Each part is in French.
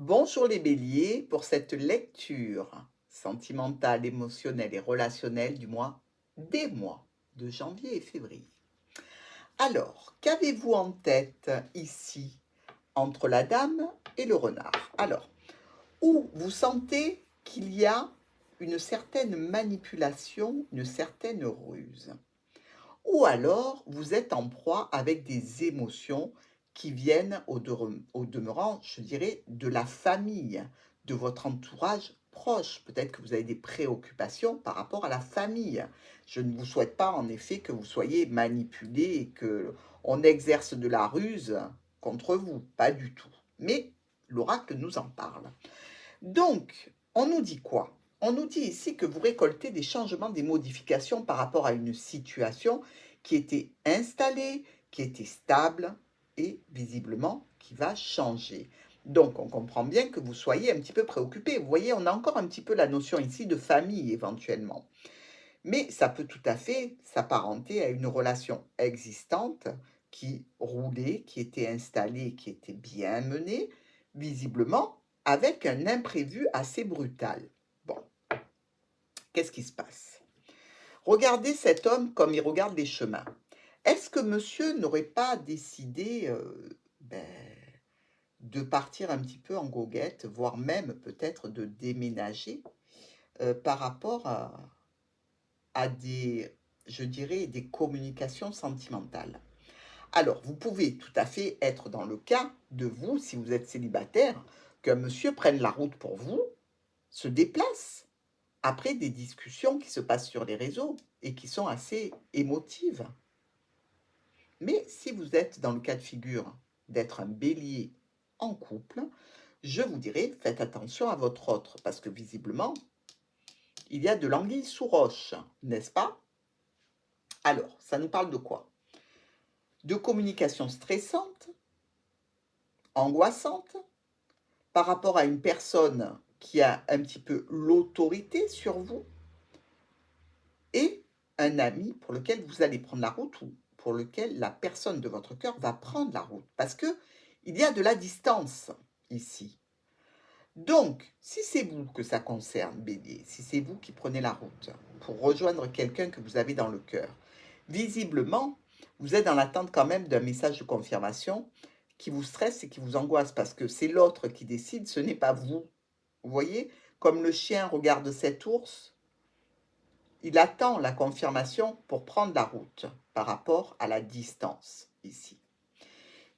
Bonjour les béliers pour cette lecture sentimentale, émotionnelle et relationnelle des mois de janvier et février. Alors, qu'avez-vous en tête ici entre la dame et le renard? Alors, où vous sentez qu'il y a une certaine manipulation, une certaine ruse? Ou alors vous êtes en proie avec des émotions qui viennent au demeurant, je dirais, de la famille, de votre entourage proche. Peut-être que vous avez des préoccupations par rapport à la famille. Je ne vous souhaite pas en effet que vous soyez manipulé et que on exerce de la ruse contre vous, pas du tout. Mais l'oracle nous en parle. Donc, on nous dit quoi? On nous dit ici que vous récoltez des changements, des modifications par rapport à une situation qui était installée, qui était stable et visiblement qui va changer. Donc, on comprend bien que vous soyez un petit peu préoccupé. Vous voyez, on a encore un petit peu la notion ici de famille éventuellement. Mais ça peut tout à fait s'apparenter à une relation existante qui roulait, qui était installée, qui était bien menée, visiblement, avec un imprévu assez brutal. Bon, qu'est-ce qui se passe? Regardez cet homme comme il regarde les chemins. Est-ce que monsieur n'aurait pas décidé de partir un petit peu en goguette, voire même peut-être de déménager par rapport à des, je dirais, des communications sentimentales? Alors, vous pouvez tout à fait être dans le cas de vous, si vous êtes célibataire, qu'un monsieur prenne la route pour vous, se déplace, après des discussions qui se passent sur les réseaux et qui sont assez émotives. Mais si vous êtes dans le cas de figure d'être un bélier en couple, je vous dirais, faites attention à votre autre, parce que visiblement, il y a de l'anguille sous roche, n'est-ce pas? Alors, ça nous parle de quoi? De communication stressante, angoissante, par rapport à une personne qui a un petit peu l'autorité sur vous et un ami pour lequel vous allez prendre la route ou pour lequel la personne de votre cœur va prendre la route. Parce que il y a de la distance ici. Donc, si c'est vous que ça concerne, Bélier, si c'est vous qui prenez la route pour rejoindre quelqu'un que vous avez dans le cœur, visiblement, vous êtes dans l'attente quand même d'un message de confirmation qui vous stresse et qui vous angoisse parce que c'est l'autre qui décide, ce n'est pas vous. Vous voyez, comme le chien regarde cet ours, il attend la confirmation pour prendre la route par rapport à la distance ici.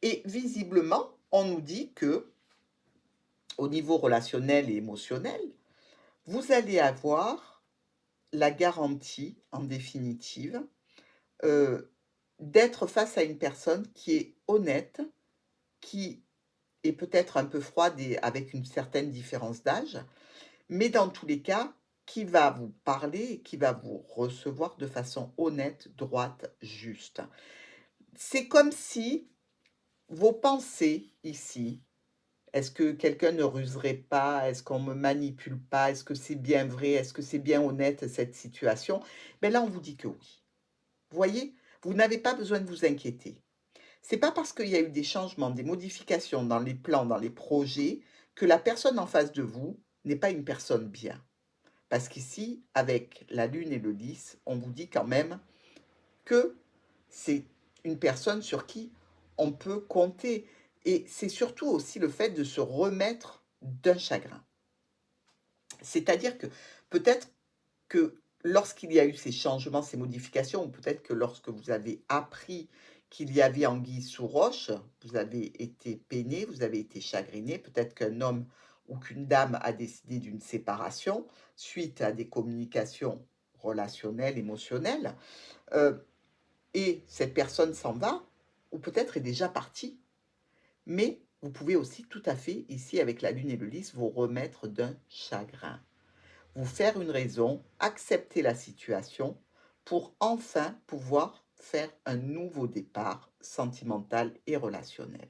Et visiblement, on nous dit que au niveau relationnel et émotionnel, vous allez avoir la garantie, en définitive, euh, d'être face à une personne qui est honnête, qui est peut-être un peu froide et avec une certaine différence d'âge, mais dans tous les cas, qui va vous parler et qui va vous recevoir de façon honnête, droite, juste. C'est comme si vos pensées ici, est-ce que quelqu'un ne ruserait pas? Est-ce qu'on me manipule pas? Est-ce que c'est bien vrai? Est-ce que c'est bien honnête cette situation? Ben là, on vous dit que oui. Vous voyez, vous n'avez pas besoin de vous inquiéter. C'est pas parce qu'il y a eu des changements, des modifications dans les plans, dans les projets, que la personne en face de vous n'est pas une personne bien. Parce qu'ici, avec la lune et le lys, on vous dit quand même que c'est une personne sur qui on peut compter. Et c'est surtout aussi le fait de se remettre d'un chagrin. C'est-à-dire que peut-être que lorsqu'il y a eu ces changements, ces modifications, ou peut-être que lorsque vous avez appris qu'il y avait anguille sous roche, vous avez été peiné, vous avez été chagriné, peut-être qu'un homme ou qu'une dame a décidé d'une séparation suite à des communications relationnelles, émotionnelles, et cette personne s'en va, ou peut-être est déjà partie. Mais vous pouvez aussi tout à fait, ici avec la lune et le lys, vous remettre d'un chagrin, vous faire une raison, accepter la situation pour enfin pouvoir faire un nouveau départ sentimental et relationnel.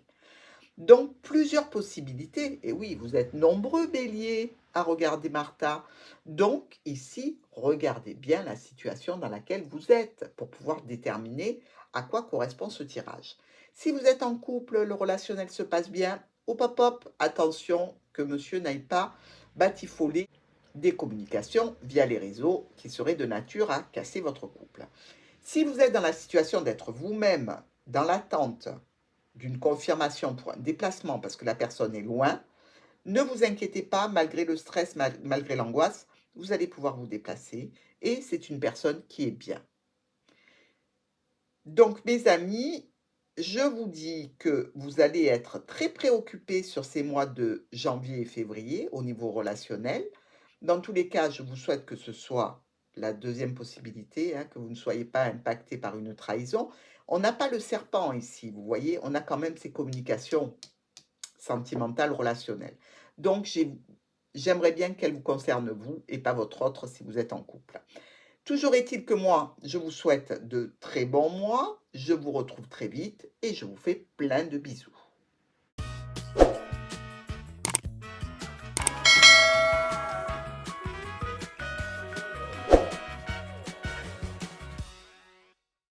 Donc plusieurs possibilités, et oui, vous êtes nombreux béliers à regarder Martha. Donc ici, regardez bien la situation dans laquelle vous êtes pour pouvoir déterminer à quoi correspond ce tirage. Si vous êtes en couple, le relationnel se passe bien, hop, hop, hop, attention que monsieur n'aille pas batifoler des communications via les réseaux qui seraient de nature à casser votre couple. Si vous êtes dans la situation d'être vous-même dans l'attente d'une confirmation pour un déplacement parce que la personne est loin, ne vous inquiétez pas, malgré le stress, malgré l'angoisse, vous allez pouvoir vous déplacer et c'est une personne qui est bien. Donc, mes amis, je vous dis que vous allez être très préoccupés sur ces mois de janvier et février au niveau relationnel. Dans tous les cas, je vous souhaite que ce soit la deuxième possibilité, hein, que vous ne soyez pas impacté par une trahison. On n'a pas le serpent ici, vous voyez, on a quand même ces communications sentimentales, relationnelles. Donc, j'aimerais bien qu'elles vous concernent vous et pas votre autre si vous êtes en couple. Toujours est-il que moi, je vous souhaite de très bons mois, je vous retrouve très vite et je vous fais plein de bisous.